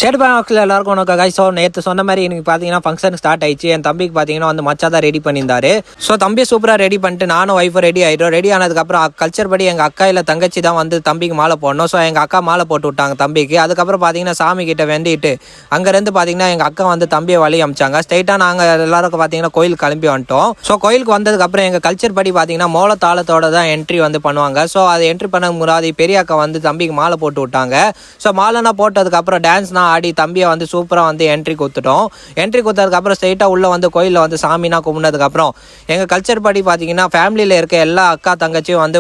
Shade பாக்ஸில் எல்லாருக்கும் உனக்கு கைஸ். ஸோ நேற்று சொன்ன மாதிரி எனக்கு பார்த்தீங்கன்னா ஃபங்க்ஷன் ஸ்டார்ட் ஆயிடுச்சு. என் தம்பிக்கு பார்த்தீங்கன்னா வந்து மச்சா தான் ரெடி பண்ணியிருந்தாரு. ஸோ தம்பி சூப்பராக ரெடி பண்ணிட்டு நானும் ஒய்ஃபும் ரெடி ஆகிட்டோம். ரெடி ஆனதுக்கப்புறம் கல்ச்சர் படி எங்கள் அக்கா இல்லை தங்கச்சி தான் வந்து தம்பிக்கு மாலை போடணும். ஸோ எங்கள் அக்கா மாலை போட்டு விட்டாங்க தம்பிக்கு. அதுக்கப்புறம் பார்த்தீங்கன்னா சாமி கிட்ட வேண்டிட்டு அங்கேருந்து பார்த்தீங்கன்னா எங்கள் அக்கா வந்து தம்பியை வழி அமிச்சாங்க. ஸ்ட்ரைட்டாக நாங்கள் எல்லாருக்கும் பார்த்தீங்கன்னா கோயிலுக்கு கிளம்பி வந்துட்டோம். ஸோ கோயிலுக்கு வந்ததுக்கப்புறம் எங்கள் கல்ச்சர் படி பார்த்தீங்கன்னா மோள தாளத்தோட தான் என்ட்ரி வந்து பண்ணுவாங்க. ஸோ அதை என்ட்ரி பண்ண முன்னாடி பெரிய அக்கா வந்து தம்பிக்கு மாலை போட்டு விட்டாங்க. ஸோ மாலைனா போட்டதுக்கப்புறம் டான்ஸ்னா ஆடி தம்பியை வந்து சூப்பராக வந்து என்ட்ரி கொடுத்துட்டோம். என்ட்ரி கொடுத்ததுக்கப்புறம் ஸ்ட்ரைட்டாக உள்ளே வந்து கோயிலில் வந்து சாமினா கும்பிட்டதுக்கப்புறம் எங்கள் கல்ச்சர் படி பார்த்தீங்கன்னா ஃபேமிலியில் இருக்க எல்லா அக்கா தங்கச்சியும் வந்து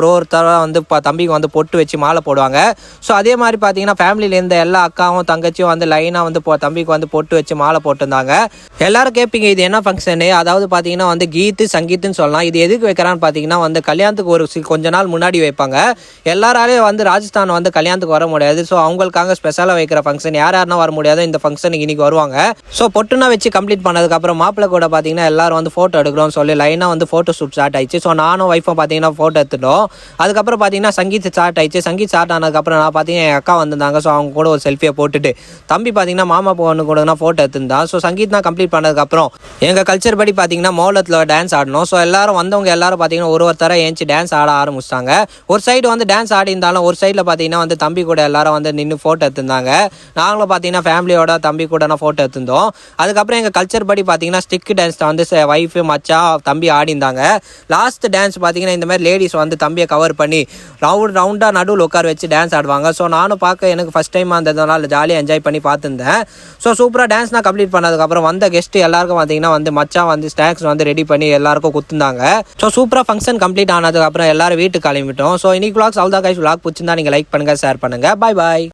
ஒருத்தராக வந்து தம்பிக்கு வந்து பொட்டு வச்சு மாலை போடுவாங்க. ஸோ அதே மாதிரி பார்த்தீங்கன்னா ஃபேமிலியில் இருந்த எல்லா அக்காவும் தங்கச்சியும் வந்து லைனாக வந்து தம்பிக்கு வந்து பொட்டு வச்சு மாலை போட்டிருந்தாங்க. எல்லாரும் கேட்பீங்க இது என்ன ஃபங்க்ஷனு, அதாவது பார்த்தீங்கன்னா வந்து கீத்து சங்கீத்துன்னு சொல்லலாம். இது எதுக்கு வைக்கிறான்னு பார்த்தீங்கன்னா வந்து கல்யாணத்துக்கு ஒரு கொஞ்ச நாள் முன்னாடி வைப்பாங்க. எல்லாராலையும் வந்து ராஜஸ்தான் வந்து கல்யாணத்துக்கு வர முடியாது. ஸோ அவங்களுக்காக ஸ்பெஷலாக வைக்கிற ஃபங்க்ஷன். யாருன்னா வர முடியாது இந்த ஃபங்க்ஷனுக்கு இன்னைக்கு வருவாங்க. ஸோ பொட்டுனா வச்சு கம்ப்ளீட் பண்ணதுக்கப்புறம் மாப்பிள்ளை கூட பார்த்தீங்கன்னா எல்லாரும் வந்து ஃபோட்டோ எடுக்கிறோம்னு சொல்லி லைனாக வந்து ஃபோட்டோ ஷூட் ஸ்டார்ட் ஆயிடுச்சு. ஸோ நானும் ஒய்ஃபும் பார்த்தீங்கன்னா ஃபோட்டோ எடுத்துட்டோம். அதுக்கப்புறம் பார்த்தீங்கன்னா சங்கீத் ஸ்டார்ட் ஆயிடுச்சு. சங்கீத் ஸ்டார்ட் ஆனதுக்கப்புறம் நான் பார்த்தீங்கன்னா என் அக்கா வந்திருந்தாங்க. ஸோ அவங்க கூட ஒரு செல்ஃபியை போட்டுட்டு தம்பி பார்த்தீங்கன்னா மாமா பொண்ணு கூட தான் ஃபோட்டோ எடுத்துருந்தான். ஸோ சங்கீத் தான் கம்ப்ளீட் பண்ணதுக்கப்புறம் எங்கள் கல்ச்சர் படி பார்த்தீங்கன்னா மோளத்தில் டான்ஸ் ஆடணும். ஸோ எல்லாரும் வந்தவங்க எல்லாரும் பார்த்தீங்கன்னா ஒருத்தர ஏஞ்சி டான்ஸ் ஆட ஆரம்பிச்சிட்டாங்க. ஒரு சைடு வந்து டான்ஸ் ஆடி இருந்தாலும் ஒரு சைடில் பார்த்தீங்கன்னா வந்து தம்பி கூட எல்லாரும் வந்து நின்று ஃபோட்டோ எடுத்திருந்தாங்க. நாங்களும் பார்த்தீங்கன்னா ஃபேமிலியோட தம்பி கூட ஃபோட்டோ எடுத்திருந்தோம். அதுக்கப்புறம் எங்கள் கல்ச்சர் படி பார்த்தீங்கன்னா ஸ்டிக் டான்ஸ் வந்து ஒய்ஃபு மச்சா தம்பி ஆடிந்தாங்க. லாஸ்ட் டான்ஸ் பார்த்தீங்கன்னா இந்த மாதிரி லேடிஸ் வந்து தம்பியை கவர் பண்ணி ரவுண்டாக நடுவில் உட்கார வச்சு டான்ஸ் ஆடுவாங்க. ஸோ நானும் பார்க்க எனக்கு ஃபஸ்ட் டைம் இருந்ததுனால ஜாலியாக என்ஜாய் பண்ணி பார்த்துருந்தேன். ஸோ சூப்பராக டான்ஸ்லாம் கம்ப்ளீட் பண்ணதுக்கப்புறம் வந்த கெஸ்ட்டு எல்லாருக்கும் பார்த்தீங்கன்னா வந்து மச்சா வந்து ஸ்நாக்ஸ் வந்து ரெடி பண்ணி எல்லாருக்கும் கொடுத்துருந்தாங்க. ஸோ சூப்பராக ஃபங்க்ஷன் கம்ப்ளீட் ஆனதுக்கப்புறம் எல்லாரும் வீட்டுக்கு கிளம்பிட்டோம். ஸோ இன்னைக்கு vlogs அவ்வளோதான் கைஸ். vlog பிடிச்சிருந்தா நீங்கள் லைக் பண்ணுங்கள், ஷேர் பண்ணுங்கள். பாய் பாய்.